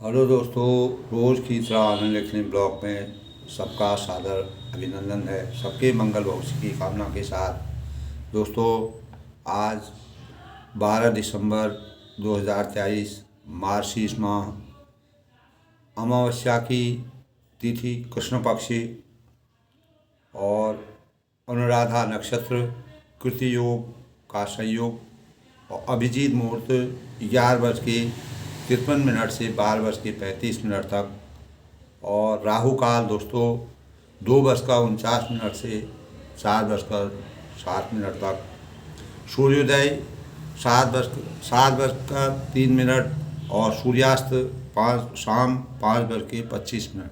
Hello दोस्तों, रोज़ की तरह आनंद लिखने ब्लॉग में सबका सादर अभिनंदन है। सबके मंगल भविष्य की कामना के साथ दोस्तों, आज 12 दिसंबर 2023 मार्गशीर्ष माह अमावस्या की तिथि कृष्ण पक्षी और अनुराधा नक्षत्र कृति योग का संयोग और अभिजीत मुहूर्त 11:53 से 12:35 तक और राहु काल दोस्तों 2:49 से 4:07 तक। सूर्योदय 7:03 और सूर्यास्त शाम 5:25।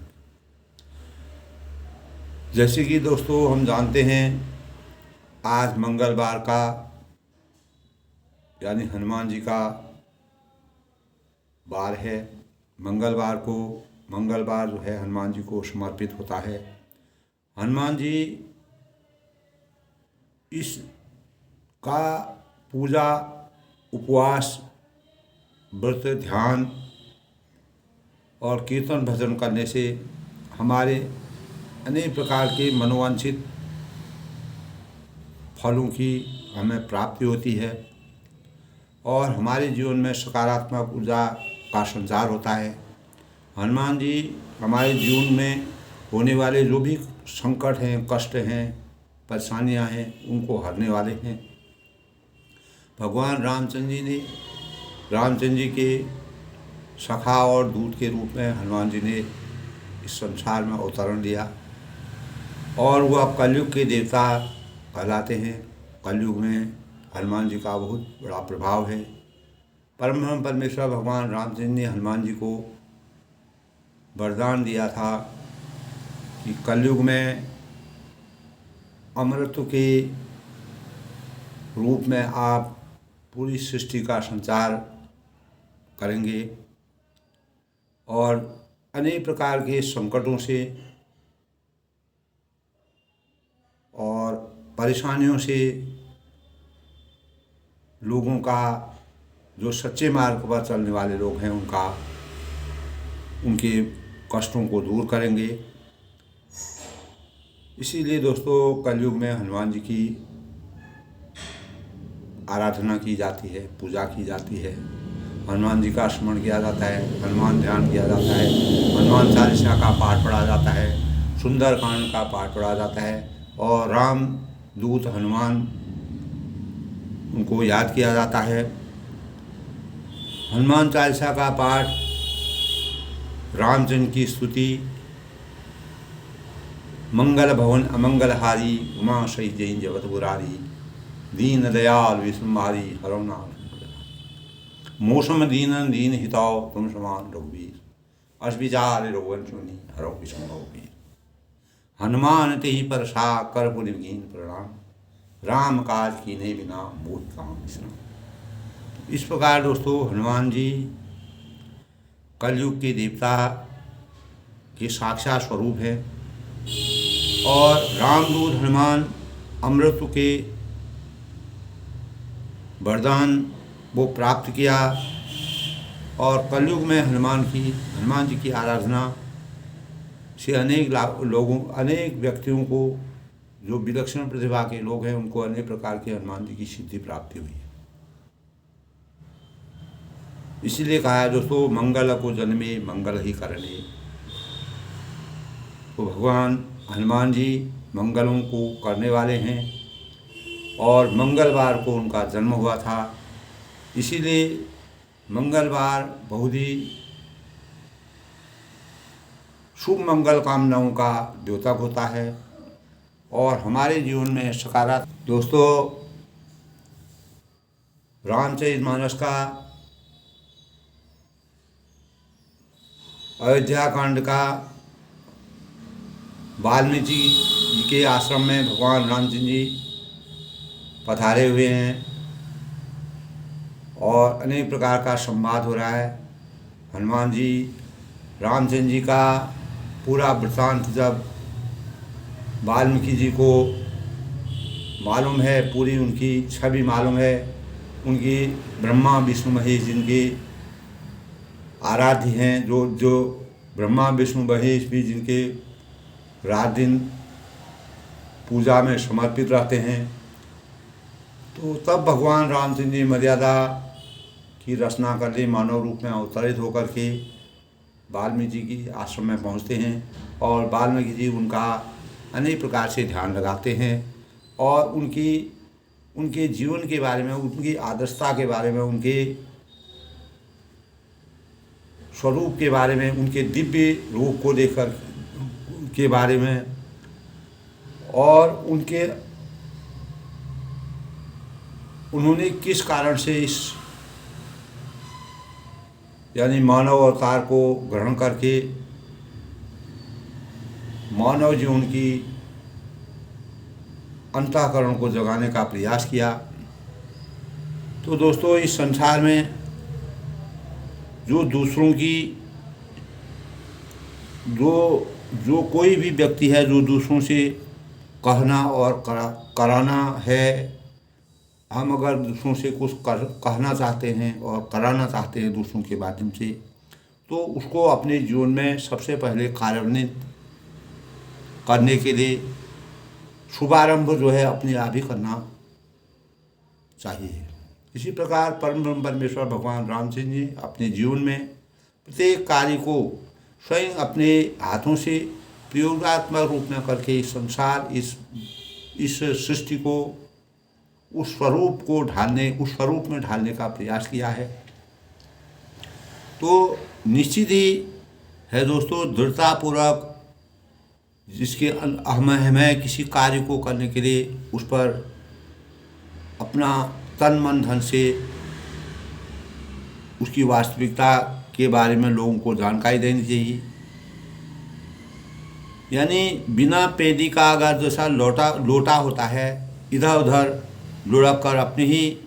जैसे कि दोस्तों हम जानते हैं, आज मंगलवार का यानी हनुमान जी का वार है। मंगलवार जो है हनुमान जी को समर्पित होता है। हनुमान जी इस का पूजा, उपवास, व्रत, ध्यान और कीर्तन भजन करने से हमारे अनेक प्रकार के मनोवांछित फलों की हमें प्राप्ति होती है और हमारे जीवन में सकारात्मक ऊर्जा का संचार होता है। हनुमान जी हमारे जीवन में होने वाले जो भी संकट हैं, कष्ट हैं, परेशानियां हैं, उनको हरने वाले हैं। भगवान रामचंद्र जी के सखा और दूत के रूप में हनुमान जी ने इस संसार में अवतरण लिया और वो अब कलयुग के देवता कहलाते हैं। कलयुग में हनुमान जी का बहुत बड़ा प्रभाव है। परम परमेश्वर भगवान रामचंद्र ने हनुमान जी को वरदान दिया था कि कलयुग में अमृत के रूप में आप पूरी सृष्टि का संचार करेंगे और अनेक प्रकार के संकटों से और परेशानियों से लोगों का, जो सच्चे मार्ग पर चलने वाले लोग हैं, उनके कष्टों को दूर करेंगे। इसीलिए दोस्तों कलयुग में हनुमान जी की आराधना की जाती है, पूजा की जाती है। हनुमान जी का स्मरण किया जाता है, हनुमान ध्यान किया जाता है, हनुमान चालीसा का पाठ पढ़ा जाता है, सुंदरकांड का पाठ पढ़ा जाता है और राम दूत हनुमान उनको याद किया जाता है। हनुमान चालीसा का पाठ, रामचंद्र की स्तुति, मंगल भवन अमंगलहारी उमा सही जैन जगत बुरारी दीन दयाल विष्णुमारी हरो नाम मौसम दीनन दीन हिताओ तुम समान रघुवीर अस विचार रोगन सुनी हरो विष्णु रघुवीर हनुमान तेहि पर सा कर पुलिन प्रणाम राम काज कीन्हे बिना मूढ़ काम विश्राम। इस प्रकार दोस्तों हनुमान जी कलयुग के देवता के साक्षात स्वरूप है और रामदूत हनुमान अमृत के वरदान वो प्राप्त किया और कलयुग में हनुमान जी की आराधना से अनेक व्यक्तियों को, जो विलक्षण प्रतिभा के लोग हैं, उनको अनेक प्रकार के हनुमान जी की सिद्धि प्राप्ति हुई है। इसीलिए कहा है दोस्तों, मंगल को जन्मे मंगल ही करने। तो भगवान हनुमान जी मंगलों को करने वाले हैं और मंगलवार को उनका जन्म हुआ था। इसीलिए मंगलवार बहुत ही शुभ मंगल कामनाओं का द्योतक होता है और हमारे जीवन में सकारात्मक। दोस्तों रामचरितमानस का अयोध्या कांड का वाल्मीकि जी के आश्रम में भगवान रामचंद्र जी पधारे हुए हैं और अनेक प्रकार का संवाद हो रहा है। हनुमान जी रामचंद्र जी का पूरा वृत्तांत जब वाल्मीकि जी को मालूम है, पूरी उनकी छवि मालूम है, उनकी ब्रह्मा विष्णु महेश जिनकी आराध्य हैं, जो जो ब्रह्मा विष्णु महेश भी जिनके रात दिन पूजा में समर्पित रहते हैं। तो तब भगवान रामचंद्र जी मर्यादा की रचना कर ली, मानव रूप में अवतरित होकर के वाल्मीकि जी की आश्रम में पहुंचते हैं और वाल्मीकि जी उनका अनेक प्रकार से ध्यान लगाते हैं और उनके जीवन के बारे में, उनकी आदर्शता के बारे में, उनके स्वरूप के बारे में, उनके दिव्य रूप को देखकर के बारे में और उन्होंने किस कारण से इस यानी मानव अवतार को ग्रहण करके मानव जीवन की अंतःकरण को जगाने का प्रयास किया। तो दोस्तों, इस संसार में जो दूसरों की जो कोई भी व्यक्ति है जो दूसरों से कहना और कराना है, हम अगर दूसरों से कुछ कहना चाहते हैं और कराना चाहते हैं दूसरों के माध्यम से, तो उसको अपने जीवन में सबसे पहले कार्यान्वित करने के लिए शुभारंभ जो है अपने आप ही करना चाहिए। इसी प्रकार परम ब्रह्म परमेश्वर भगवान रामचंद्र जी अपने जीवन में प्रत्येक कार्य को स्वयं अपने हाथों से प्रयोगात्मक रूप में करके इस संसार, इस सृष्टि को उस स्वरूप में ढालने का प्रयास किया है। तो निश्चित ही है दोस्तों, दृढ़तापूर्वक जिसके हमें किसी कार्य को करने के लिए उस पर अपना तन मन धन से उसकी वास्तविकता के बारे में लोगों को जानकारी देनी चाहिए। यानी बिना पेदी का अगर जैसा लोटा होता है, इधर उधर लुढ़क कर अपनी ही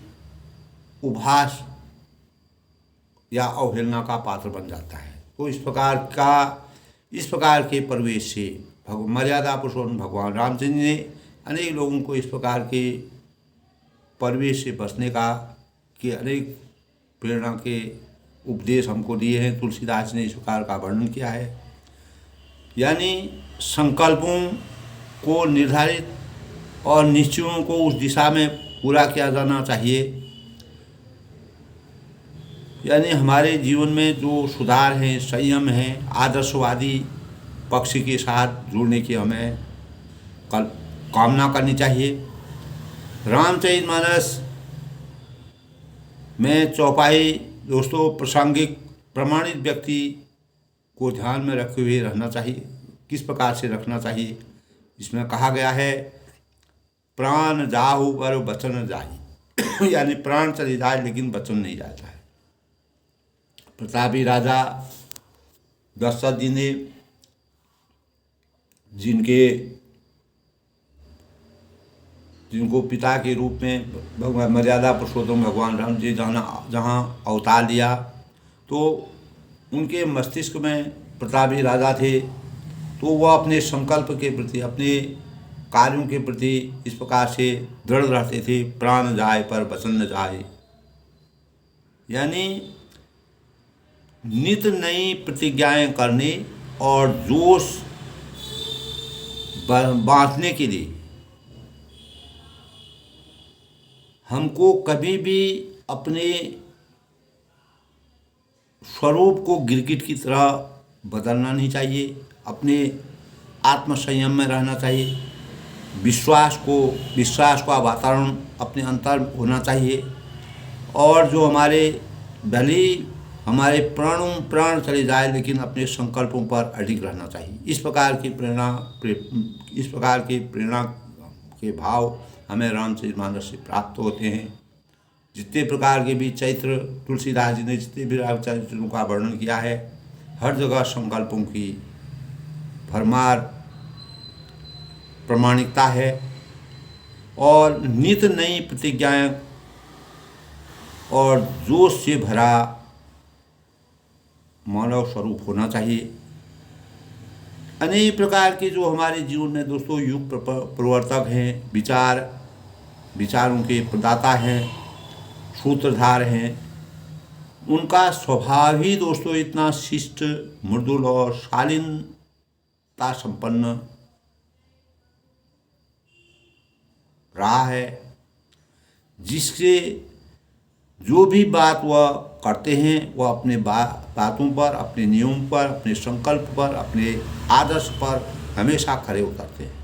उपहास या अवहेलना का पात्र बन जाता है। तो इस प्रकार के परिवेश से मर्यादा पुरुषोत्तम भगवान रामचंद्र ने अनेक लोगों को इस प्रकार के परिवेश से बचने के अनेक प्रेरणा के उपदेश हमको दिए हैं। तुलसीदास ने इस प्रकार का वर्णन किया है। यानी संकल्पों को निर्धारित और निश्चयों को उस दिशा में पूरा किया जाना चाहिए। यानी हमारे जीवन में जो सुधार हैं, संयम हैं, आदर्शवादी पक्ष के साथ जुड़ने की हमें कामना करनी चाहिए। रामचरितमानस में चौपाई दोस्तों प्रासंगिक प्रमाणित व्यक्ति को ध्यान में रखे हुए रहना चाहिए। किस प्रकार से रखना चाहिए? इसमें कहा गया है, प्राण जाहु पर वचन जाही यानी प्राण चले जाए लेकिन वचन नहीं जाता है। प्रतापी राजा दशरथ जी ने जिनको पिता के रूप में भगवान मर्यादा पुरुषोत्तम भगवान राम जी जहाँ अवतार लिया, तो उनके मस्तिष्क में प्रतापी राजा थे। तो वह अपने संकल्प के प्रति, अपने कार्यों के प्रति इस प्रकार से दृढ़ रहते थे, प्राण जाए पर वचन न जाए। यानी नित नई प्रतिज्ञाएं करने और जोश बांटने के लिए हमको कभी भी अपने स्वरूप को गिरगिट की तरह बदलना नहीं चाहिए। अपने आत्मसंयम में रहना चाहिए। विश्वास का वातावरण अपने अंतर होना चाहिए। और जो भले हमारे प्राण चले जाए लेकिन अपने संकल्पों पर अडिग रहना चाहिए। इस प्रकार की प्रेरणा के भाव हमें रामचरितमानस से प्राप्त होते हैं। जितने प्रकार के भी चरित्र तुलसीदास जी ने जितने भी चरित्रों का वर्णन किया है, हर जगह संकल्पों की भरमार प्रामाणिकता है और नित नई प्रतिज्ञाएं और जोश से भरा मानव स्वरूप होना चाहिए। अनेक प्रकार के जो हमारे जीवन में दोस्तों युग प्रवर्तक हैं, विचारों के प्रदाता हैं, सूत्रधार हैं, उनका स्वभाव ही दोस्तों इतना शिष्ट, मृदुल और शालीनता संपन्न रहा है, जिससे जो भी बात वह करते हैं वह अपने बातों पर, अपने नियम पर, अपने संकल्प पर, अपने आदर्श पर हमेशा खरे उतरते हैं।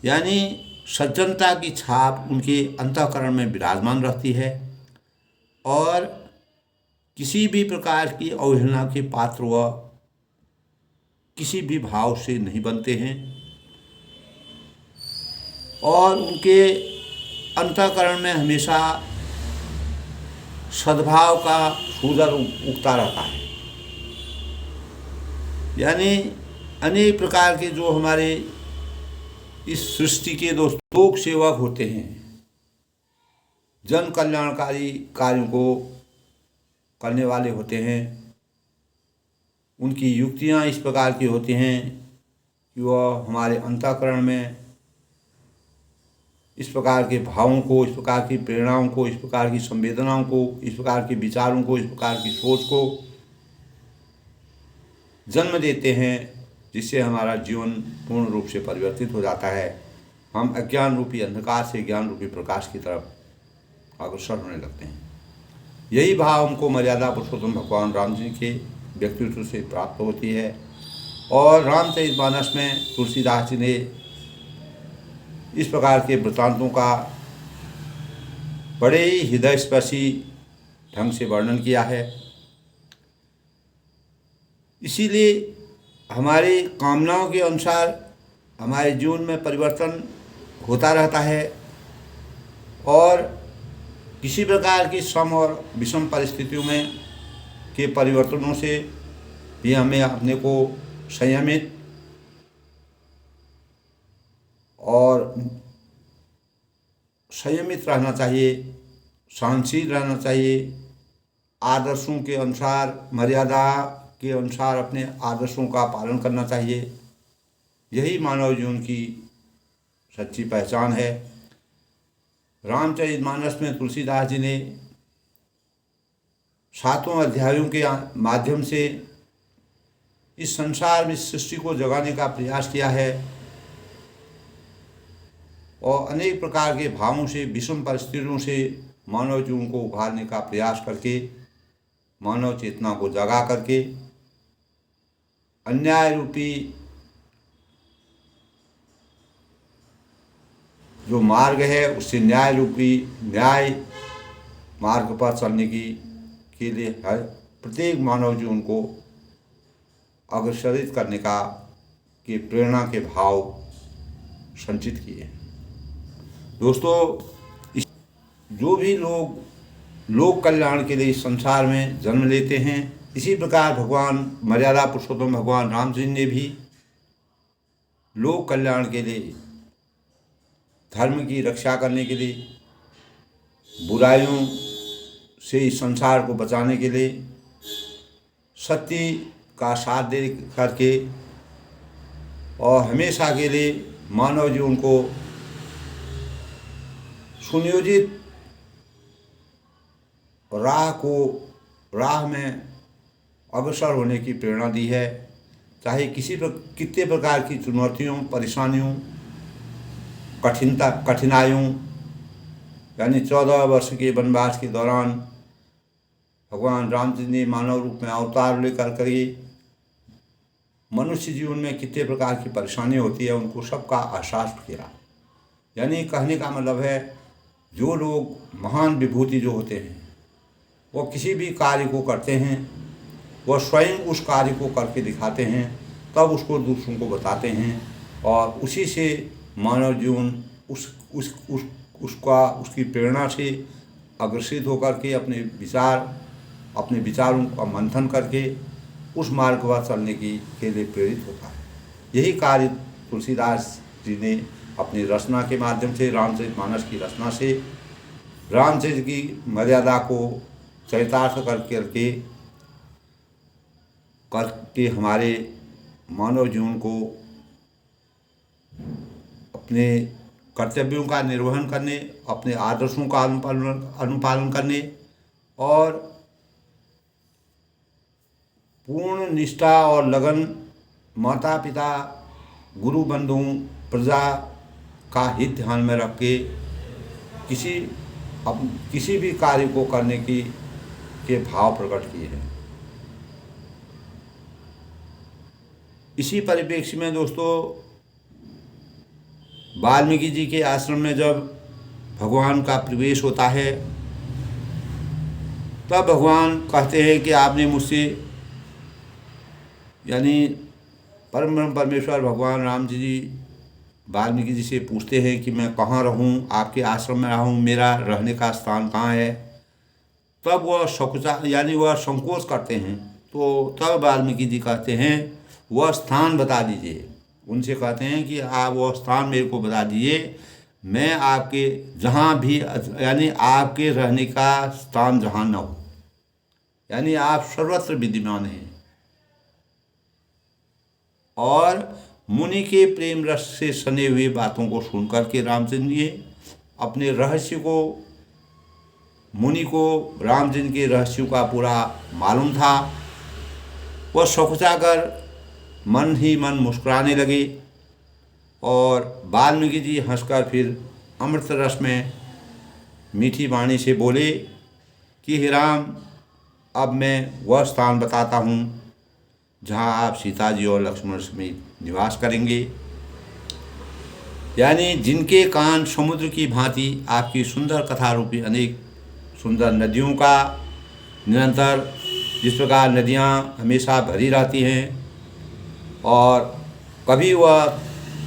यानी सज्जनता की छाप उनके अंतःकरण में विराजमान रहती है और किसी भी प्रकार की अवहेलना के पात्र वह किसी भी भाव से नहीं बनते हैं और उनके अंतःकरण में हमेशा सद्भाव का सूरज उगता रहता है। यानी अनेक प्रकार के जो हमारे इस सृष्टि के दोस्तों लोक सेवक होते हैं, जन कल्याणकारी कार्यों को करने वाले होते हैं, उनकी युक्तियाँ इस प्रकार की होती हैं कि वह हमारे अंतःकरण में इस प्रकार के भावों को, इस प्रकार की प्रेरणाओं को, इस प्रकार की संवेदनाओं को, इस प्रकार के विचारों को, इस प्रकार की सोच को जन्म देते हैं, जिससे हमारा जीवन पूर्ण रूप से परिवर्तित हो जाता है। हम अज्ञान रूपी अंधकार से ज्ञान रूपी प्रकाश की तरफ अग्रसर होने लगते हैं। यही भाव हमको मर्यादा पुरुषोत्तम भगवान राम जी के व्यक्तित्व से प्राप्त होती है और रामचरितमानस में तुलसीदास जी ने इस प्रकार के वृत्तांतों का बड़े ही हृदयस्पर्शी ढंग से वर्णन किया है। इसीलिए हमारी कामनाओं के अनुसार हमारे जीवन में परिवर्तन होता रहता है और किसी प्रकार की सम और विषम परिस्थितियों में के परिवर्तनों से भी हमें अपने को संयमित रहना चाहिए, सहनशील रहना चाहिए, आदर्शों के अनुसार, मर्यादा के अनुसार अपने आदर्शों का पालन करना चाहिए। यही मानव जीवन की सच्ची पहचान है। रामचरितमानस में तुलसीदास जी ने 7 अध्यायों के माध्यम से इस संसार में सृष्टि को जगाने का प्रयास किया है और अनेक प्रकार के भावों से, विषम परिस्थितियों से मानव जीवन को उभारने का प्रयास करके, मानव चेतना को जगा करके अन्याय रूपी जो मार्ग है उससे न्याय मार्ग पर चलने के लिए हर प्रत्येक मानव जीवन को अग्रसरित करने का के प्रेरणा के भाव संचित किए। दोस्तों, जो भी लोक कल्याण के लिए इस संसार में जन्म लेते हैं, इसी प्रकार भगवान मर्यादा पुरुषोत्तम भगवान राम जी ने भी लोक कल्याण के लिए, धर्म की रक्षा करने के लिए, बुराइयों से इस संसार को बचाने के लिए, सत्य का साथ दे करके और हमेशा के लिए मानव जीवन को सुनियोजित राह में अग्रसर होने की प्रेरणा दी है। चाहे कितने प्रकार की चुनौतियों, परेशानियों, कठिनाइयों, यानी 14 वर्ष के वनवास के दौरान भगवान राम जी ने मानव रूप में अवतार लेकर के मनुष्य जीवन में कितने प्रकार की परेशानी होती है उनको सबका एहसास किया। यानी कहने का मतलब है, जो लोग महान विभूति जो होते हैं वो किसी भी कार्य को करते हैं, वह स्वयं उस कार्य को करके दिखाते हैं, तब उसको दूसरों को बताते हैं और उसी से मानव जीवन उसकी प्रेरणा से अग्रसित होकर के अपने विचारों का मंथन करके उस मार्ग पर चलने के लिए प्रेरित होता है। यही कार्य तुलसीदास जी ने अपनी रचना के माध्यम से, रामचरितमानस की रचना से, रामचरित की मर्यादा को चरितार्थ करके हमारे मानव जीवन को अपने कर्तव्यों का निर्वहन करने, अपने आदर्शों का अनुपालन करने और पूर्ण निष्ठा और लगन माता पिता गुरु बंधु प्रजा का हित ध्यान में रख के किसी भी कार्य को करने के भाव प्रकट किए हैं। इसी परिप्रेक्ष्य में दोस्तों, वाल्मीकि जी के आश्रम में जब भगवान का प्रवेश होता है तब भगवान कहते हैं कि आपने मुझसे, यानी परम ब्रह्म परमेश्वर भगवान राम जी वाल्मीकि जी से पूछते हैं कि मैं कहाँ रहूँ, आपके आश्रम में रहूँ, मेरा रहने का स्थान कहाँ है। तब वह संकोच करते हैं। तो तब वाल्मीकि जी कहते हैं वह स्थान बता दीजिए। उनसे कहते हैं कि आप वह स्थान मेरे को बता दीजिए, मैं आपके जहाँ भी, यानी आपके रहने का स्थान जहाँ न हो, यानी आप सर्वत्र विद्यमान हैं। और मुनि के प्रेम रस से सने हुए बातों को सुनकर के रामचंद्र जी अपने रहस्य को, मुनि को रामचंद्र के रहस्यों का पूरा मालूम था। वह सकुचाकर मन ही मन मुस्कुराने लगे और वाल्मीकि जी हंसकर फिर अमृत रस में मीठी वाणी से बोले कि हे राम, अब मैं वह स्थान बताता हूँ जहाँ आप सीता जी और लक्ष्मण समेत निवास करेंगे। यानी जिनके कान समुद्र की भांति आपकी सुंदर कथा रूपी अनेक सुंदर नदियों का निरंतर, जिस प्रकार नदियाँ हमेशा भरी रहती हैं और कभी वह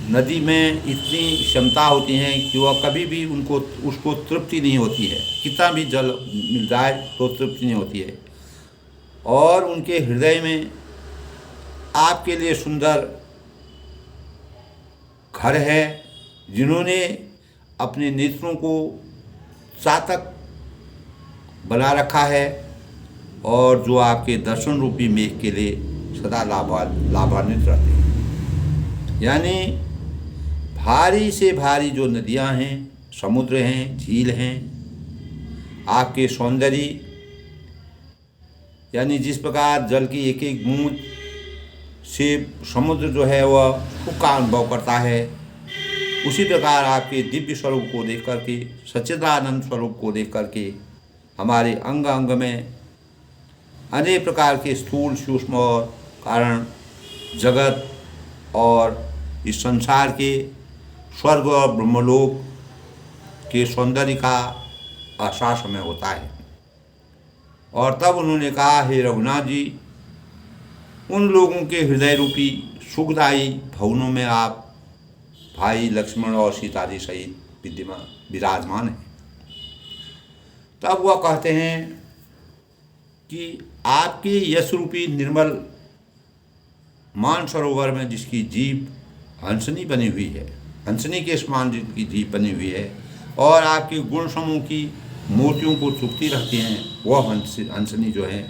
नदी में इतनी क्षमता होती हैं कि वह कभी भी उसको तृप्ति नहीं होती है, कितना भी जल मिल जाए तो तृप्ति नहीं होती है। और उनके हृदय में आपके लिए सुंदर घर है, जिन्होंने अपने नेत्रों को चातक बना रखा है और जो आपके दर्शन रूपी मेघ के लिए सदा लाभान्वित रहते हैं। यानी भारी से भारी जो नदियां हैं, समुद्र हैं, झील हैं, आपके सौंदर्य, यानी जिस प्रकार जल की एक एक बूंद से समुद्र जो है वह सुख का अनुभव करता है, उसी प्रकार आपके दिव्य स्वरूप को देख करके, सच्चिदानंद स्वरूप को देख करके हमारे अंग अंग में अनेक प्रकार के स्थूल सूक्ष्म और कारण जगत और इस संसार के स्वर्ग और ब्रह्मलोक के सौंदर्य का एहसास हमें होता है। और तब उन्होंने कहा, हे रघुनाथ जी, उन लोगों के हृदय रूपी सुखदायी भवनों में आप भाई लक्ष्मण और सीता जी सहित विराजमान हैं। तब वह कहते हैं कि आपके यश रूपी निर्मल मानसरोवर में जिसकी जीभ हंसनी बनी हुई है, हंसनी के समान जिनकी जीभ बनी हुई है, और आपके गुण समूह की मूर्तियों को चुकती रहती हैं, वह हंसनी जो है,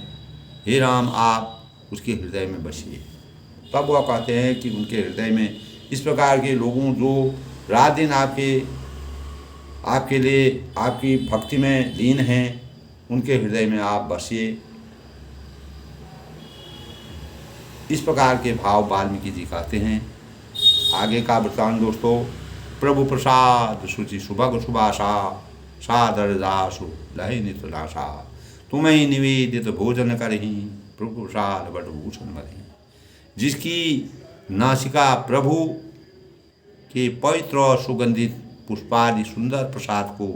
हे राम, आप उसके हृदय में बसिए। तब वह कहते हैं कि उनके हृदय में इस प्रकार के लोगों जो रात दिन आपके लिए आपकी भक्ति में लीन हैं, उनके हृदय में आप बसिए। इस प्रकार के भाव वाल्मीकि जी कहते हैं। आगे का वृत्तांत दोस्तों, प्रभु प्रसाद शुचि सुभग सुभाषा सादर दासु लहि नित नाशा, तुम्हें ही निवेदित भोजन करही प्रभु प्रसाद बट भूषण मरही। जिसकी नासिका प्रभु के पवित्र और सुगंधित पुष्पादि सुंदर प्रसाद को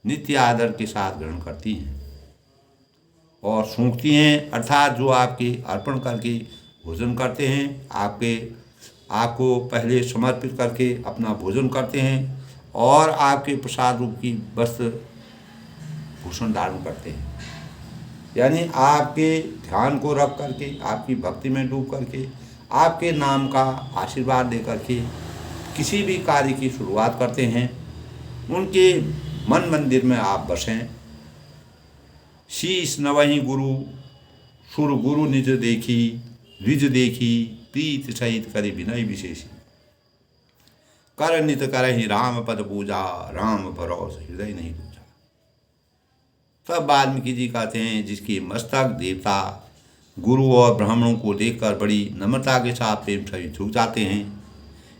नित्य आदर के साथ ग्रहण करती हैं और सूंघती हैं, अर्थात जो आपके अर्पण करके भोजन करते हैं, आपको पहले समर्पित करके अपना भोजन करते हैं और आपके प्रसाद रूप की वस्त्र भूषण धारण करते हैं। यानी आपके ध्यान को रख करके, आपकी भक्ति में डूब करके, आपके नाम का आशीर्वाद दे करके किसी भी कार्य की शुरुआत करते हैं। उनके मन मंदिर में आप बसें। शीश नवहि गुरु सुर गुरु निज देखी, द्विज देखी प्रीत सहित करि विनय विशेषी। कर नित करहि राम पद पूजा, राम भरोस हृदय नहीं दूजा। तब वाल्मीकि जी कहते हैं, जिसके मस्तक देवता गुरु और ब्राह्मणों को देखकर बड़ी नम्रता के साथ प्रेम सहित झुक जाते हैं,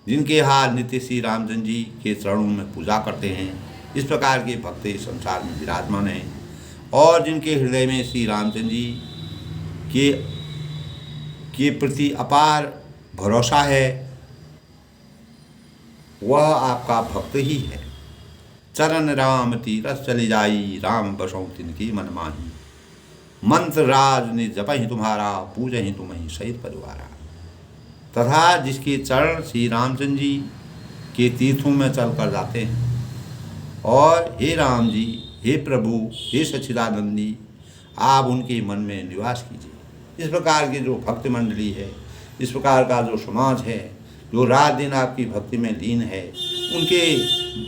जिनके हाथ नित्य श्री रामचंद्र जी के चरणों में पूजा करते हैं, इस प्रकार के भक्त इस संसार में विराजमान हैं। और जिनके हृदय में श्री रामचंद्र जी के प्रति अपार भरोसा है, वह आपका भक्त ही है। चरण राम तीरथ चले जाई, राम बसों तिनकी मन माही। मंत्र राज ने जपहि तुम्हारा, पूजहि तुम्हि सहित परिवारा। तथा जिसके चरण श्री रामचंद्र जी के तीर्थों में चल कर जाते हैं और हे राम जी, हे प्रभु, हे सच्चिदानंदी, आप उनके मन में निवास कीजिए। इस प्रकार की जो भक्त मंडली है, इस प्रकार का जो समाज है, जो रात दिन आपकी भक्ति में लीन है,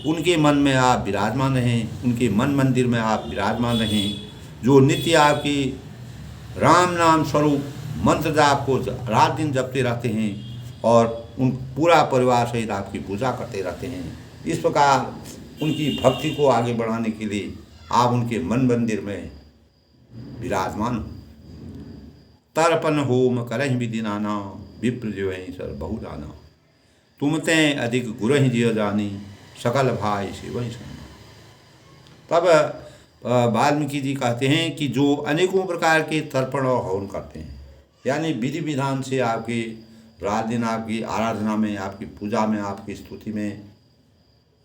उनके मन में आप विराजमान रहें, उनके मन मंदिर में आप विराजमान रहें। जो नित्य आपकी राम नाम स्वरूप मंत्र जाप को रात दिन जपते रहते हैं और उन पूरा परिवार सहित आपकी पूजा करते रहते हैं। इस प्रकार उनकी भक्ति को आगे बढ़ाने के लिए आप उनके मन मंदिर में विराजमान हो। तर्पण होम करहि विधि नाना, विप्र जो सर बहु जाना। तुम ते अधिक गुरहि जिय जानी, सकल भाई से वही सुना। तब वाल्मीकि जी कहते हैं कि जो अनेकों प्रकार के तर्पण और हवन करते हैं, यानी विधि विधान से आपके रात दिन आपकी आराधना में, आपकी पूजा में, आपकी स्तुति में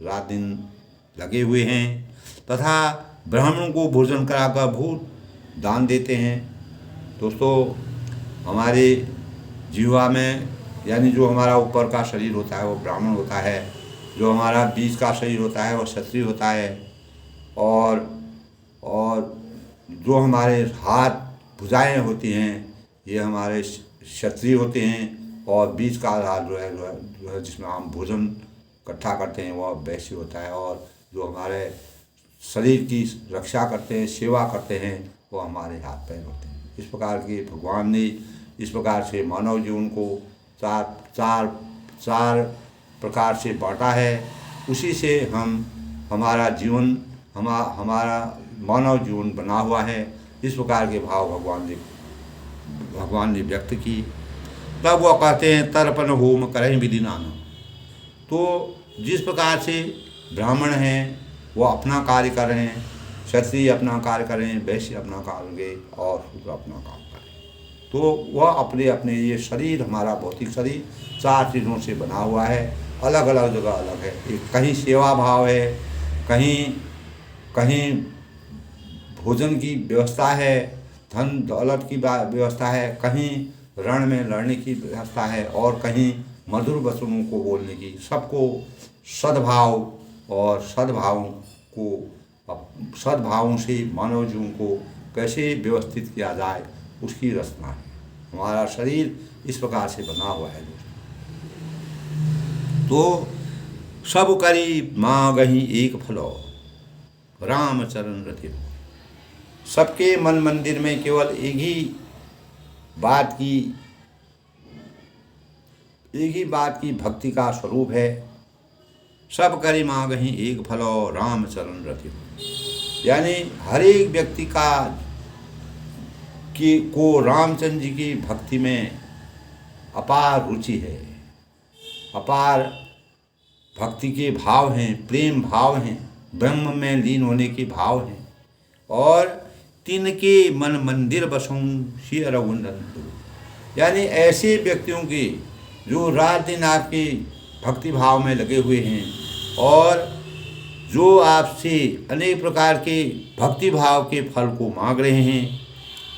रात दिन लगे हुए हैं, तथा ब्राह्मणों को भोजन कराकर भूत दान देते हैं। दोस्तों, हमारे जीवा में, यानी जो हमारा ऊपर का शरीर होता है वो ब्राह्मण होता है, जो हमारा बीच का शरीर होता है वो क्षत्रिय होता है, और जो हमारे हाथ भुजाएं होती हैं ये हमारे क्षत्रिय होते हैं, और बीच का आधार जो है जिसमें हम भोजन इकट्ठा करते हैं वह वैश्य होता है, और जो हमारे शरीर की रक्षा करते हैं, सेवा करते हैं, वो हमारे हाथ पैर होते हैं। इस प्रकार के भगवान ने इस प्रकार से मानव जीवन को चार प्रकार से बांटा है। उसी से हमारा जीवन हमारा मानव जीवन बना हुआ है। इस प्रकार के भाव भगवान ने व्यक्त की। तब वह कहते हैं, तर्पण होम करहि विधि नाना। तो जिस प्रकार से ब्राह्मण हैं वो अपना कार्य कर रहे हैं, क्षत्रिय अपना कार्य कर रहे हैं, वैश्य अपना कार्य और शूद्र अपना काम कर रहे हैं, तो वह अपने अपने ये शरीर, हमारा भौतिक शरीर 4 चीज़ों से बना हुआ है, अलग अलग जगह अलग है। कहीं सेवा भाव है, कहीं भोजन की व्यवस्था है, धन दौलत की व्यवस्था है, कहीं रण में लड़ने की व्यवस्था है, और कहीं मधुर वचनों को बोलने की। सबको सद्भाव और सद्भावों से मानव जीवन को कैसे व्यवस्थित किया जाए उसकी रचना है। हमारा शरीर इस प्रकार से बना हुआ है। तो सब करी मांगहि एक फलो, राम चरण रति। सबके मन मंदिर में केवल एक ही बात की भक्ति का स्वरूप है। सब करी मांगहि एक फलो, राम चरण रति। यानी हर एक व्यक्ति को रामचंद्र जी की भक्ति में अपार रुचि है, अपार भक्ति के भाव हैं, प्रेम भाव हैं, ब्रह्म में लीन होने के भाव हैं, और तिनके मन मंदिर बसों श्री रघुनंदन। यानी ऐसे व्यक्तियों के जो रात दिन आपके भक्ति भाव में लगे हुए हैं और जो आपसे अनेक प्रकार के भक्ति भाव के फल को मांग रहे हैं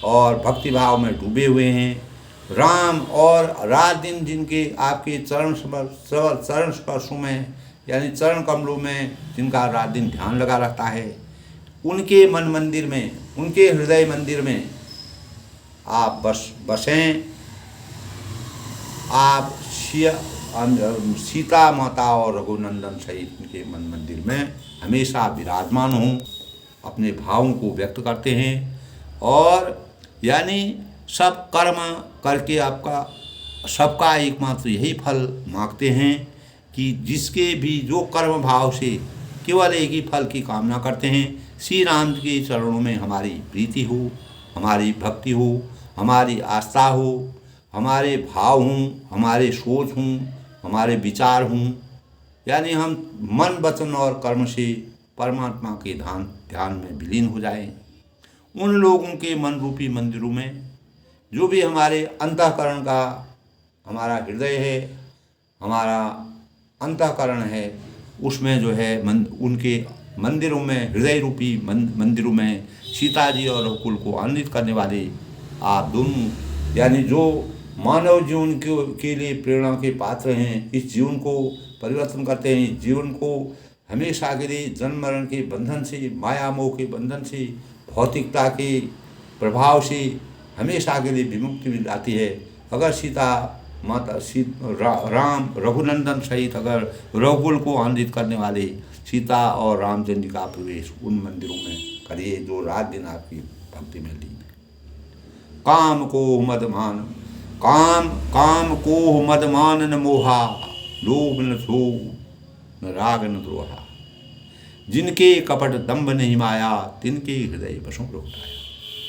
और भक्ति भाव में डूबे हुए हैं, राम और रात दिन जिनके आपके चरण स्पर्शों में, यानी चरण कमलों में जिनका रात दिन ध्यान लगा रहता है, उनके मन मंदिर में, उनके हृदय मंदिर में आप बसें। आप सीता माता और रघुनंदन सहित उनके मन मंदिर में हमेशा विराजमान हों, अपने भावों को व्यक्त करते हैं, और यानी सब कर्म करके सबका एकमात्र यही फल मांगते हैं कि जिसके भी जो कर्म भाव से केवल एक ही फल की कामना करते हैं, श्री राम के चरणों में हमारी प्रीति हो, हमारी भक्ति हो, हमारी आस्था हो, हमारे भाव हों, हमारे सोच हों, हमारे विचार हों, यानी हम मन वचन और कर्म से परमात्मा के ध्यान में विलीन हो जाएं। उन लोगों के मन रूपी मंदिरों में जो भी हमारे अंतःकरण का, हमारा हृदय है, हमारा अंतःकरण है, उसमें जो है उनके मंदिरों में, हृदय रूपी मंदिरों में सीता जी और रघुकुल को आनंदित करने वाले आप दोनों, यानी जो मानव जीवन के लिए प्रेरणा के पात्र हैं, इस जीवन को परिवर्तन करते हैं, जीवन को हमेशा के लिए जन्म मरण के बंधन से, माया मोह के बंधन से, भौतिकता के प्रभाव से हमेशा के लिए विमुक्ति मिल जाती है। अगर सीता माता राम रघुनंदन सहित अगर रघुकुल को आनंदित करने वाले सीता और रामचंद्र जी का प्रवेश उन मंदिरों में करिए जो रात दिन आपकी भक्ति में लीन है। काम को मदमान न मोहा, लोभ न क्षोभ न राग न द्रोहा, जिनके कपट दंभ नहीं माया, तिनके हृदय वशों लौटाया।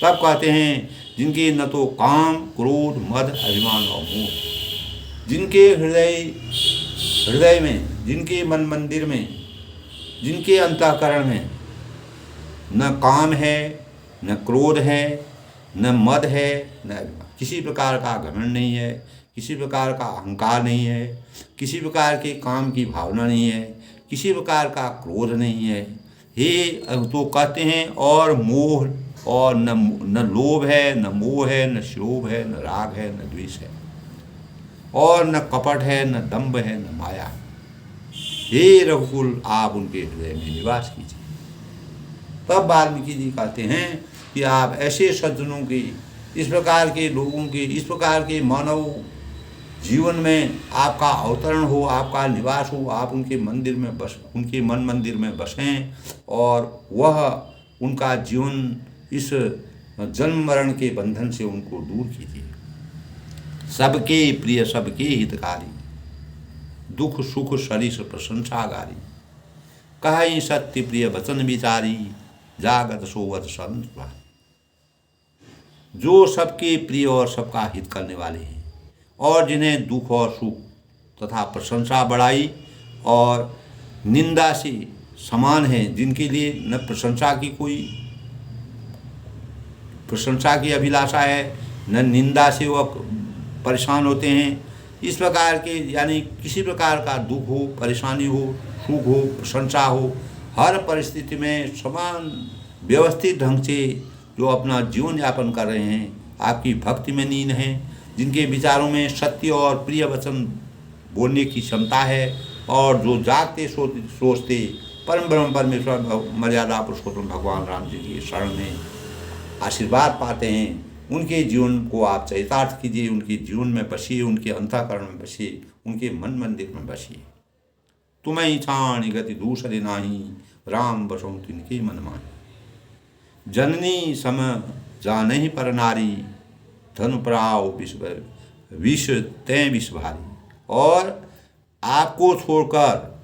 सब कहते हैं जिनके न तो काम क्रोध मद अभिमान और मोह, जिनके हृदय में, जिनके मन मंदिर में, जिनके अंतःकरण में न काम है, न क्रोध है, न मद है, न किसी प्रकार का घमंड नहीं है, किसी प्रकार का अहंकार नहीं है, किसी प्रकार के काम की भावना नहीं है, किसी प्रकार का क्रोध नहीं है। हे तो कहते हैं और मोह, और न लोभ है, न मोह है, न क्षोभ है, न राग है, न द्वेष है, और न कपट है, न दंभ है, न माया। हे रघुकुल आप उनके हृदय में निवास कीजिए। तब वाल्मीकि जी कहते हैं कि आप ऐसे सज्जनों की, इस प्रकार के लोगों की, इस प्रकार के मानव जीवन में आपका अवतरण हो, आपका निवास हो, आप उनके मंदिर में उनके मन मंदिर में बसें और वह उनका जीवन इस जन्म मरण के बंधन से उनको दूर कीजिए। सबके प्रिय सबके हितकारी, दुख सुख सरिस प्रशंसागारी, कहीं सत्य प्रिय वचन विचारी, जागत सोवत संत। जो सबके प्रिय और सबका हित करने वाले हैं और जिन्हें दुख और सुख तथा प्रशंसा बढ़ाई और निंदा से समान है, जिनके लिए न प्रशंसा की अभिलाषा है, न निंदा से वह परेशान होते हैं, इस प्रकार के, यानी किसी प्रकार का दुख हो, परेशानी हो, सुख हो, प्रशंसा हो, हर परिस्थिति में समान व्यवस्थित ढंग से जो अपना जीवन यापन कर रहे हैं, आपकी भक्ति में लीन हैं, जिनके विचारों में सत्य और प्रिय वचन बोलने की क्षमता है और जो जागते सोचते परम ब्रह्म परमेश्वर मर्यादा पुरुषोत्तम भगवान राम जी की शरण में आशीर्वाद पाते हैं, उनके जीवन को आप चरितार्थ कीजिए, उनके जीवन में बसिए, उनके अंतःकरण में बसिए, उनके मन मंदिर में बसिए। तुम्हें छाण गति दूसरे नाही, राम बसों तिनके मन माही। जननी सम जानहि पर नारी, धन प्राव विष तय विष भारी। और आपको छोड़कर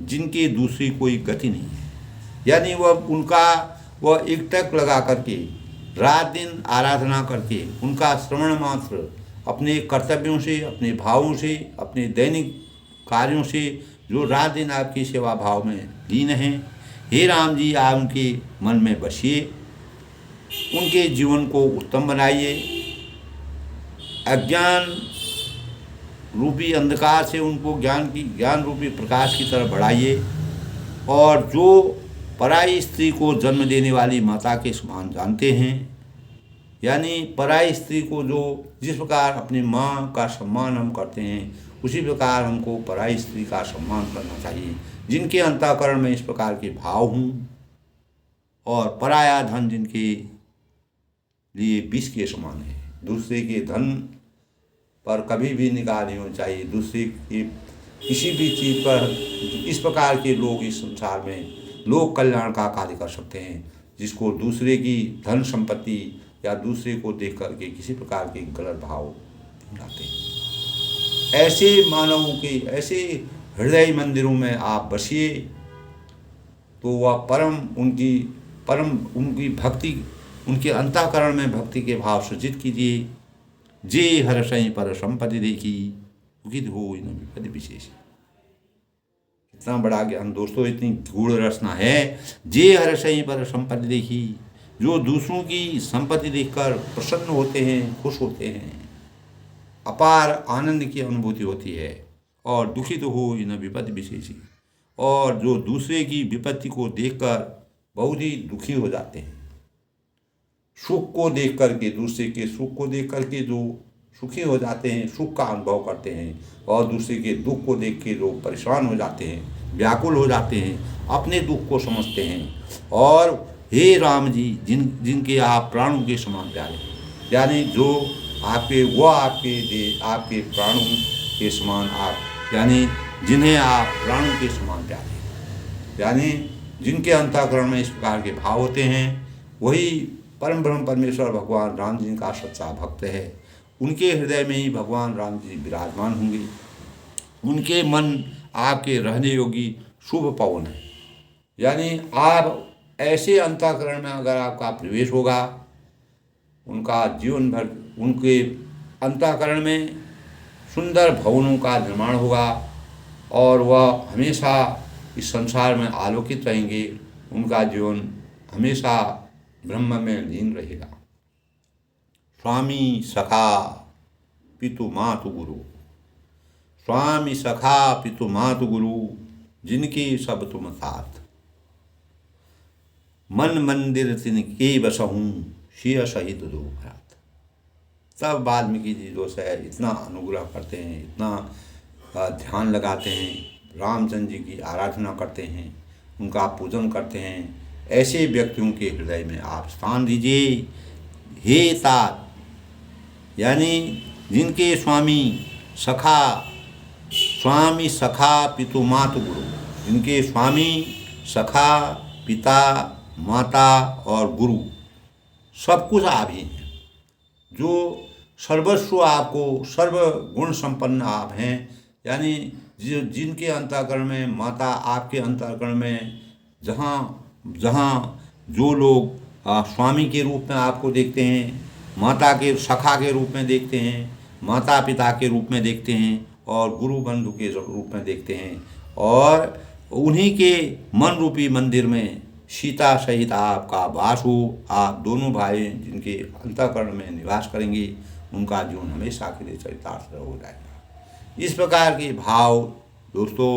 जिनकी दूसरी कोई गति नहीं है, यानी वह एकटक लगा करके रात दिन आराधना करके, उनका श्रवण मात्र अपने कर्तव्यों से, अपने भावों से, अपने दैनिक कार्यों से जो रात दिन आपकी सेवा भाव में लीन हैं, हे राम जी आप उनके मन में बसिए, उनके जीवन को उत्तम बनाइए, अज्ञान रूपी अंधकार से उनको ज्ञान रूपी प्रकाश की तरफ बढ़ाइए। और जो पराई स्त्री को जन्म देने वाली माता के समान जानते हैं, यानी पराई स्त्री को जो जिस प्रकार अपनी माँ का सम्मान हम करते हैं, उसी प्रकार हमको पराई स्त्री का सम्मान करना चाहिए, जिनके अंतःकरण में इस प्रकार के भाव हों और पराया धन जिनके लिए विष के समान है। दूसरे के धन पर कभी भी निगाह नहीं होनी चाहिए। दूसरे की किसी भी चीज़ पर, इस प्रकार के लोग इस संसार में लोक कल्याण का कार्य कर सकते हैं, जिसको दूसरे की धन संपत्ति या दूसरे को देख करके किसी प्रकार के गलत भाव नहीं आते हैं। ऐसे मानवों के, ऐसे हृदय मंदिरों में आप बसिए, तो वह परम उनकी परम उनकी भक्ति, उनके अंतःकरण में भक्ति के भाव सृजित कीजिए। जे हर्षई पर संपत्ति देखी उगित हो इन विपद विशेष। इतना बड़ा ज्ञान दोस्तों, इतनी गूढ़ रचना है। जे हर्षई पर संपत्ति देखी, जो दूसरों की संपत्ति देखकर प्रसन्न होते हैं, खुश होते हैं, अपार आनंद की अनुभूति होती है। और दुखित हो इन विपत्ति विशेषी, और जो दूसरे की विपत्ति को देखकर बहुत ही दुखी हो जाते हैं। सुख को देख करके, दूसरे के सुख को देख करके जो सुखी हो जाते हैं, सुख का अनुभव करते हैं, और दूसरे के दुख को देख के जो परेशान हो जाते हैं, व्याकुल हो जाते हैं, अपने दुख को समझते हैं। और हे राम जी, जिनके आप प्राणों के समान प्यारे हैं, यानी जो आपके आपके प्राणों के समान आप, यानी जिन्हें आप प्राणों के समान प्यारे हैं, यानी जिनके अंतःकरण में इस प्रकार के भाव होते हैं, वही परम ब्रह्म परमेश्वर भगवान राम जी का सच्चा भक्त है। उनके हृदय में ही भगवान राम जी विराजमान होंगे। उनके मन आपके रहने योगी शुभ पवन है। यानी आप ऐसे अंतःकरण में अगर आपका प्रवेश होगा, उनका जीवन भर उनके अंतःकरण में सुंदर भवनों का निर्माण होगा, और वह हमेशा इस संसार में आलोकित रहेंगे। उनका जीवन हमेशा ब्रह्म में लीन रहेगा। स्वामी सखा पितु मातु गुरु, स्वामी सखा पितु मातु गुरु, जिनके सब तुम साथ, मन मंदिर तिनके बसहूँ, शिय सहित दो भ्रात। तब वाल्मीकि जी जो है इतना अनुग्रह करते हैं, इतना ध्यान लगाते हैं, रामचंद्र जी की आराधना करते हैं, उनका पूजन करते हैं। ऐसे व्यक्तियों के हृदय में आप स्थान दीजिए। हे तात, यानी जिनके स्वामी सखा पितु मातु गुरु, जिनके स्वामी सखा, पिता, माता और गुरु सब कुछ आप ही हैं। जो सर्वस्व आपको, सर्व गुण संपन्न आप हैं। यानी जिनके अंतःकरण में, माता आपके अंतःकरण में, जहाँ जो लोग स्वामी के रूप में आपको देखते हैं, माता के सखा के रूप में देखते हैं, माता पिता के रूप में देखते हैं, और गुरु बंधु के रूप में देखते हैं, और उन्हीं के मन रूपी मंदिर में सीता सहित आपका वास हो। आप दोनों भाई जिनके अंतःकरण में निवास करेंगे, उनका जीवन हमेशा के लिए चरितार्थ हो जाएगा। इस प्रकार के भाव दोस्तों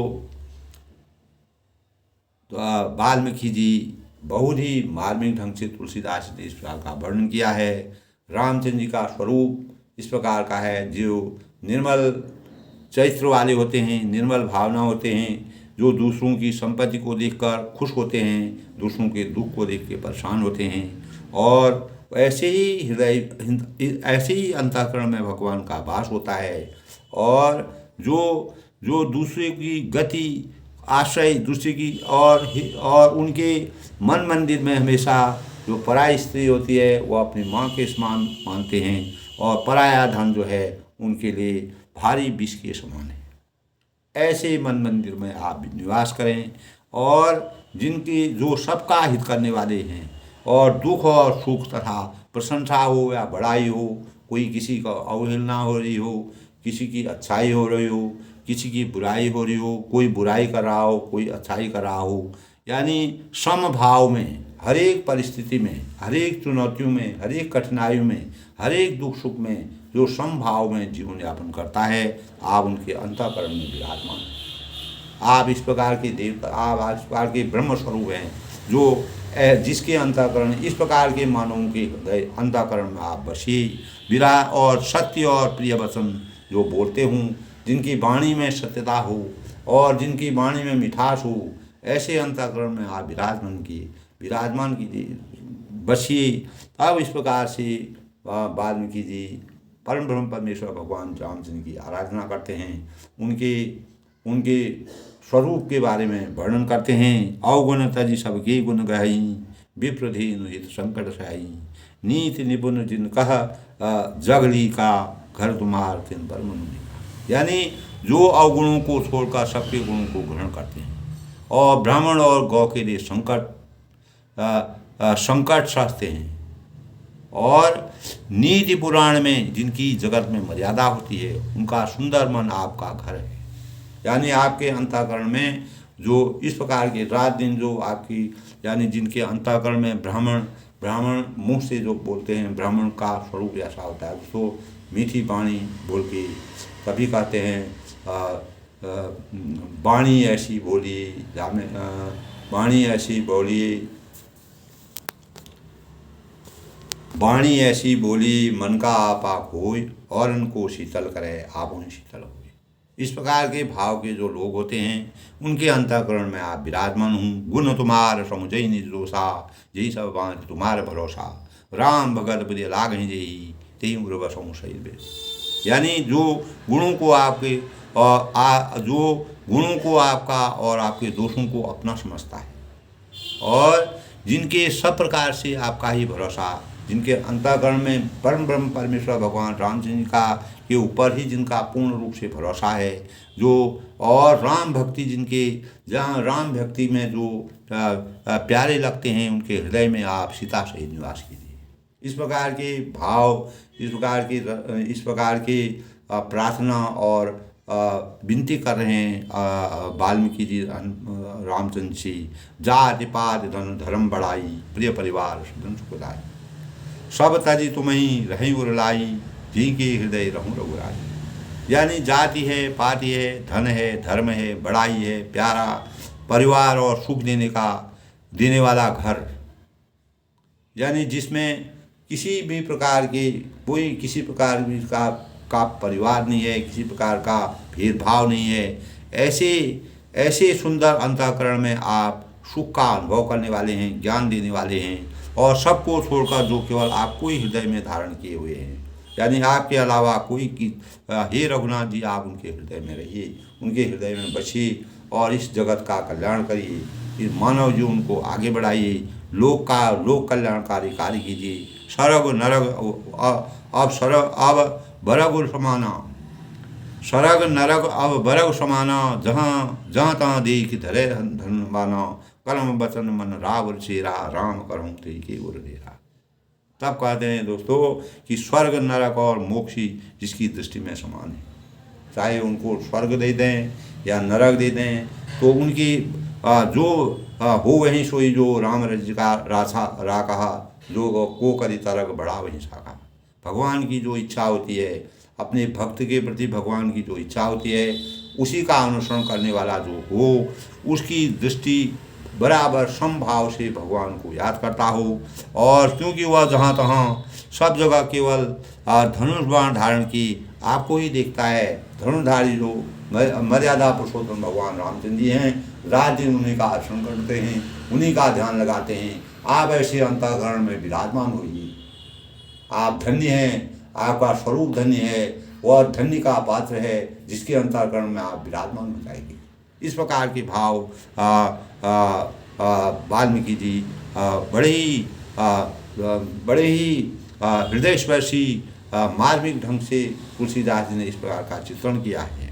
वाल्मीकि जी बहुत ही मार्मिक ढंग से तुलसीदास ने इस प्रकार का वर्णन किया है। रामचंद्र जी का स्वरूप इस प्रकार का है, जो निर्मल चरित्र वाले होते हैं, निर्मल भावना होते हैं, जो दूसरों की संपत्ति को देखकर खुश होते हैं, दूसरों के दुख को देख के परेशान होते हैं, और ऐसे ही अंतःकरण में भगवान का वास होता है। और जो दूसरे की गति, आश्रय दूसरे की, और उनके मन मंदिर में हमेशा जो पराई स्त्री होती है वो अपनी माँ के समान मानते हैं, और पराया धन जो है उनके लिए भारी विष के समान है। ऐसे मन मंदिर में आप निवास करें, और जिनकी जो सबका हित करने वाले हैं, और दुख और सुख तथा प्रशंसा हो या बड़ाई हो, कोई किसी का अवहेलना हो रही हो, किसी की अच्छाई हो रही हो, किसी की बुराई हो रही हो, कोई बुराई कर रहा हो, कोई अच्छाई कर रहा हो, यानी समभाव में हर एक परिस्थिति में, हर एक चुनौतियों में, हर एक कठिनाइयों में, हर एक दुख सुख में जो समभाव में जीवन यापन करता है, आप उनके अंतःकरण में विराजमान हैं। आप इस प्रकार के देवता, आप इस प्रकार के ब्रह्म स्वरूप हैं, जो जिसके अंतःकरण इस प्रकार के मानवों के अंतःकरण में आप बसिए। विरा और सत्य और प्रिय वचन जो बोलते हों, जिनकी वाणी में सत्यता हो और जिनकी वाणी में मिठास हो, ऐसे अंतःकरण में आप विराजमान कीजिए, बसिए। अब इस प्रकार से वाल्मीकि जी परम ब्रह्म परमेश्वर भगवान रामचंद्र की आराधना करते हैं, उनके स्वरूप के बारे में वर्णन करते हैं। अवगुण तजी सबके गुण गहई, विप्रधीन हित संकट सहाई, नीति निपुण जिन कह जगली का, घर तुम्हार तिन पर मनुनी। यानी जो अवगुणों को छोड़कर सबके गुणों को ग्रहण करते हैं, और ब्राह्मण और गौ के लिए संकट संकट सहते हैं। और नीति पुराण में जिनकी जगत में मर्यादा होती है, उनका सुंदर मन आपका घर है। यानी आपके अंतःकरण में जो इस प्रकार के रात दिन जो आपकी, यानी जिनके अंतःकरण में ब्राह्मण मुंह से जो बोलते हैं, ब्राह्मण का स्वरूप ऐसा होता है, उसको मीठी वाणी बोल के कभी कहते हैं वाणी ऐसी बोली, वाणी ऐसी बोली, वाणी ऐसी बोली मन का आपा खोई, और उनको शीतल करे आप उन्हें शीतल हुए। इस प्रकार के भाव के जो लोग होते हैं, उनके अंतःकरण में आप विराजमान हूँ। गुण तुम्हार समुझई निज दोषा, यही सब बांध तुम्हारे भरोसा, राम भगत प्रिय लाग ही जही, तेई उर्वसों शैल बे। यानी जो गुणों को आपके और जो गुणों को आपका और आपके दोषों को अपना समझता है, और जिनके सब प्रकार से आपका ही भरोसा, जिनके अंतःकरण में परम ब्रह्म परमेश्वर भगवान रामचंद्र जी का के ऊपर ही जिनका पूर्ण रूप से भरोसा है, जो और राम भक्ति जिनके, जहाँ राम भक्ति में जो प्यारे लगते हैं, उनके हृदय में आप सीता सहित निवास कीजिए। इस प्रकार के भाव, इस प्रकार के प्रार्थना और विनती कर रहे हैं वाल्मीकि जी रामचंद्र जी। जाति पात धन धर्म बढ़ाई, प्रिय परिवार सदन सुखदाई, सब तजी तुम्हें रही उरलाई, जी के हृदय रहूं रघुराई। यानी जाति है, पाति है, धन है, धर्म है, बड़ाई है, प्यारा परिवार और सुख देने वाला घर, यानी जिसमें किसी भी प्रकार का परिवार नहीं है, किसी प्रकार का भेदभाव नहीं है। ऐसे सुंदर अंतःकरण में आप सुख का अनुभव करने वाले हैं, ज्ञान देने वाले हैं, और सबको छोड़कर जो केवल आपको ही हृदय में धारण किए हुए हैं। यानी आपके अलावा हे रघुनाथ जी, आप उनके हृदय में रहिए, उनके हृदय में बचिए और इस जगत का कल्याण करिए, इस मानव जीवन को आगे बढ़ाइए, लोक कल्याणकारी कार्य कीजिए। सरग नरग अब बरग समाना, सरग नरग अब बरग समाना, जहाँ तहाँ देख धरे धनवाना, कर्म वचन मन राव चेरा, राम करम ते के उर डेरा। तब कहते हैं दोस्तों कि स्वर्ग नरक और मोक्ष जिसकी दृष्टि में समान है, चाहे उनको स्वर्ग दे दें या नरक दे दें, तो उनकी जो हो वहीं सोई, जो राम राज्य का रा कहा, जो को करी तरक बढ़ा वहीं साका। भगवान की जो इच्छा होती है, अपने भक्त के प्रति भगवान की जो इच्छा होती है, उसी का अनुसरण करने वाला जो हो, उसकी दृष्टि बराबर समभाव से भगवान को याद करता हो। और क्योंकि वह जहाँ तहाँ सब जगह केवल धनुष बाण धारण की आपको ही देखता है, धनुर्धारी जो मर्यादा पुरुषोत्तम भगवान रामचंद्र जी हैं, रात दिन उन्हीं का दर्शन करते हैं, उन्हीं का ध्यान लगाते हैं। आप ऐसे अंतःकरण में विराजमान होइए। आप धन्य हैं, आपका स्वरूप धन्य है, वह धन्य का पात्र है जिसके अंतःकरण में आप विराजमान हो जाएंगे। इस प्रकार के भाव वाल्मीकि जी बड़े ही हृदय स्पर्शी मार्मिक ढंग से तुलसीदास जी ने इस प्रकार का चित्रण किया है।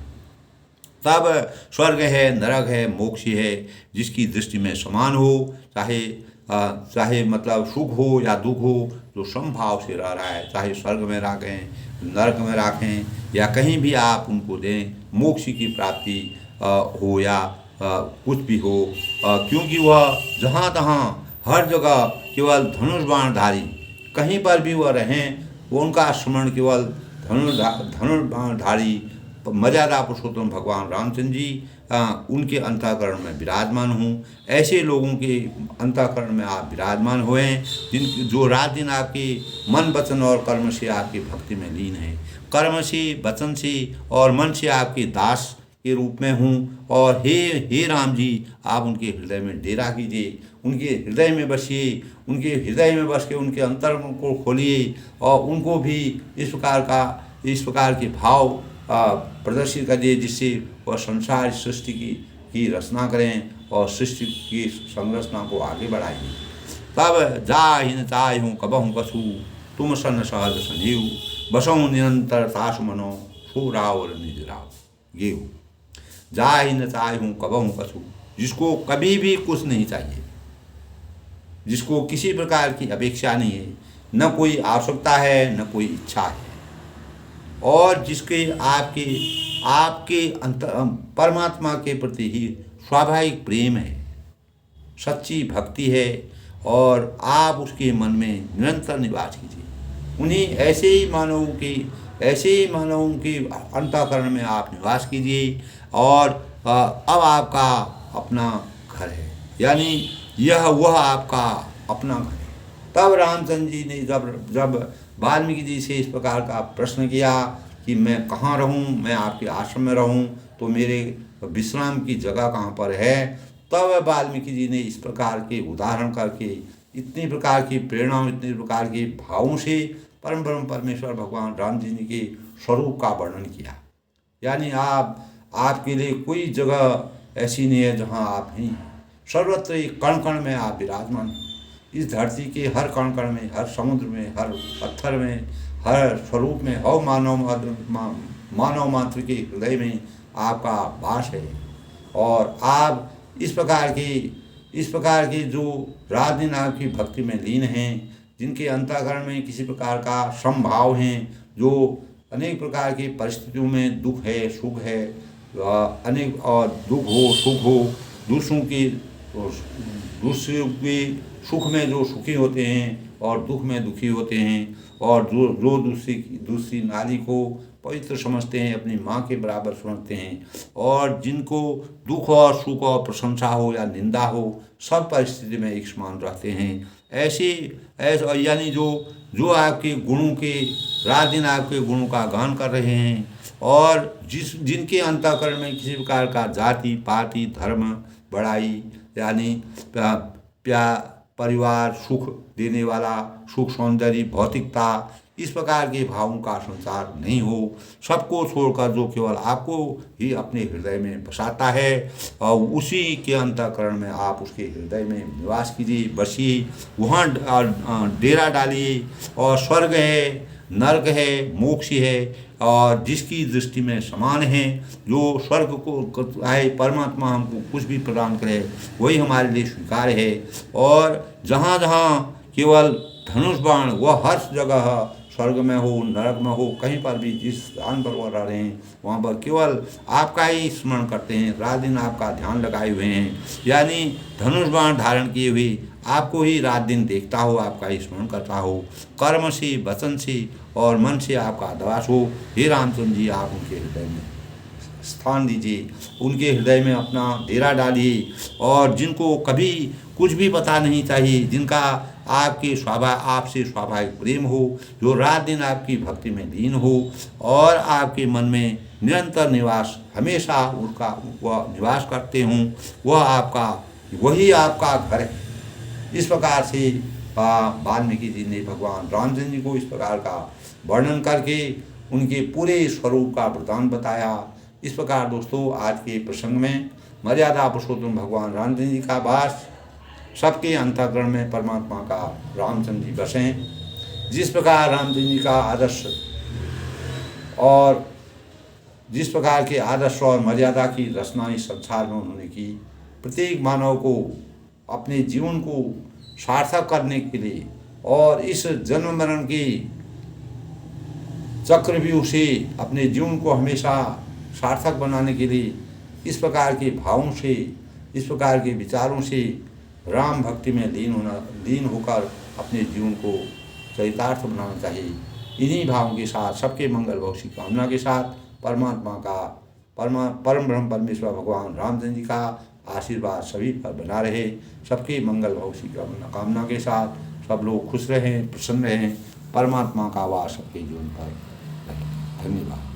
तब स्वर्ग है, नरक है, मोक्ष है, जिसकी दृष्टि में समान हो, चाहे मतलब सुख हो या दुख हो, जो समभाव से रह रहा है, चाहे स्वर्ग में रखें, नरक में रखें, या कहीं भी आप उनको दें, मोक्ष की प्राप्ति हो या कुछ भी हो, क्योंकि वह जहाँ तहाँ हर जगह केवल धनुष बाणधारी, कहीं पर भी वह रहें, वो उनका स्मरण केवल धनुष बाणधारी मर्यादा पुरुषोत्तम भगवान रामचंद्र जी उनके अंतःकरण में विराजमान हूँ। ऐसे लोगों के अंतःकरण में आप विराजमान हुए, जो रात दिन आपके मन वचन और कर्म से आपकी भक्ति में लीन है, कर्म से, वचन से और मन से आपके दास के रूप में हूँ। और हे राम जी, आप उनके हृदय में डेरा कीजिए, उनके हृदय में बसिए, उनके हृदय में बस के उनके अंतर को खोलिए, और उनको भी इस प्रकार के भाव प्रदर्शित करिए, जिससे वह संसार सृष्टि की रचना करें और सृष्टि की संरचना को आगे बढ़ाएंगे। तब जाहिन चाहूँ कबहूँ कछु, तुम सन सहज संजीव, बसों निरंतर तासु मनो, सो रावर निज राव गेहूँ। जाहिन चाहूँ कबहूँ कछु, जिसको कभी भी कुछ नहीं चाहिए, जिसको किसी प्रकार की अपेक्षा नहीं है, न कोई आवश्यकता है, न कोई इच्छा है, और जिसके आपके आपके परमात्मा के प्रति ही स्वाभाविक प्रेम है, सच्ची भक्ति है, और आप उसके मन में निरंतर निवास कीजिए। उन्हीं ऐसे ही मानवों की अंतःकरण में आप निवास कीजिए, और अब आपका अपना घर है, यानी यह वह आपका अपना घर है। तब रामचंद्र जी ने जब वाल्मीकि जी से इस प्रकार का प्रश्न किया कि मैं कहाँ रहूँ, मैं आपके आश्रम में रहूँ तो मेरे विश्राम की जगह कहाँ पर है, तब वाल्मीकि जी ने इस प्रकार के उदाहरण करके इतनी प्रकार की प्रेरणा, इतने प्रकार के भावों से परम ब्रह्म परमेश्वर भगवान राम जी के स्वरूप का वर्णन किया। यानी आपके लिए कोई जगह ऐसी नहीं है जहाँ आप नहीं हैं, सर्वत्र कण कण में आप विराजमान हैं। इस धरती के हर कण कण में, हर समुद्र में, हर पत्थर में, हर स्वरूप में, हर मानव मात्र के हृदय में आपका वास है। और आप इस प्रकार के जो रात दिन आपकी भक्ति में लीन हैं, जिनके अंतःकरण में किसी प्रकार का समभाव हैं, जो अनेक प्रकार की परिस्थितियों में दुख है, सुख है, अनेक और दुख हो, सुख हो, दूसरों के सुख में जो सुखी होते हैं और दुख में दुखी होते हैं, और जो दूसरी नारी को पवित्र समझते हैं, अपनी माँ के बराबर समझते हैं, और जिनको दुख और सुख और प्रशंसा हो या निंदा हो, सब परिस्थिति में एक समान रहते हैं। ऐसे यानी जो आपके गुणों के रात दिन आपके गुणों का गान कर रहे हैं, और जिनके अंतःकरण में किसी प्रकार का जाति पाति धर्म बड़ाई, यानी परिवार सुख देने वाला, सुख सौंदर्य भौतिकता, इस प्रकार के भावों का संसार नहीं हो, सबको छोड़कर जो केवल आपको ही अपने हृदय में बसाता है, और उसी के अंतःकरण में आप उसके हृदय में निवास कीजिए, बसिए, वहाँ डेरा डालिए। और स्वर्ग है, नरक है, मोक्ष है, और जिसकी दृष्टि में समान है, जो स्वर्ग को आए परमात्मा हमको कुछ भी प्रदान करे वही हमारे लिए स्वीकार है, और जहाँ जहाँ केवल धनुष बाण, वह हर जगह स्वर्ग में हो, नरक में हो, कहीं पर भी जिस स्थान पर वह रह रहे हैं वहाँ पर केवल आपका ही स्मरण करते हैं, रात दिन आपका ध्यान लगाए हुए हैं, यानी धनुष बाण धारण किए हुए आपको ही रात दिन देखता हो, आपका ही स्मरण करता हो, कर्म से, वचन से और मन से आपका दास हो। हे रामचंद्र जी, आप उनके हृदय में स्थान दीजिए, उनके हृदय में अपना डेरा डालिए, और जिनको कभी कुछ भी पता नहीं चाहिए, जिनका आपसे स्वाभाविक प्रेम हो, जो रात दिन आपकी भक्ति में लीन हो, और आपके मन में निरंतर निवास हमेशा वह निवास करते हों, वही आपका घर है। इस प्रकार से वाल्मीकि जी ने भगवान रामचंद्र जी को इस प्रकार का वर्णन करके उनके पूरे स्वरूप का वृत्तांत बताया। इस प्रकार दोस्तों, आज के प्रसंग में मर्यादा पुरुषोत्तम भगवान रामचंद्र जी का वास, सबके अंतःकरण में परमात्मा का रामचंद्र जी बसें। जिस प्रकार रामचंद्र जी का आदर्श और जिस प्रकार के आदर्श और मर्यादा की रचना इस संसार में उन्होंने की, प्रत्येक मानव को अपने जीवन को सार्थक करने के लिए और इस जन्म मरण के चक्रव्यूह से अपने जीवन को हमेशा सार्थक बनाने के लिए इस प्रकार के भावों से, इस प्रकार के विचारों से राम भक्ति में लीन होकर अपने जीवन को चरितार्थ बनाना चाहिए। इन्हीं भावों के साथ, सबके मंगल भविष्य कामना के साथ, परमात्मा का परम ब्रह्म परमेश्वर भगवान रामचंद्र जी का आशीर्वाद सभी पर बना रहे। सबके मंगल भविष्य कामना के साथ सब लोग खुश रहें, प्रसन्न रहें। परमात्मा का वास सबके जीवन पर रहे। धन्यवाद।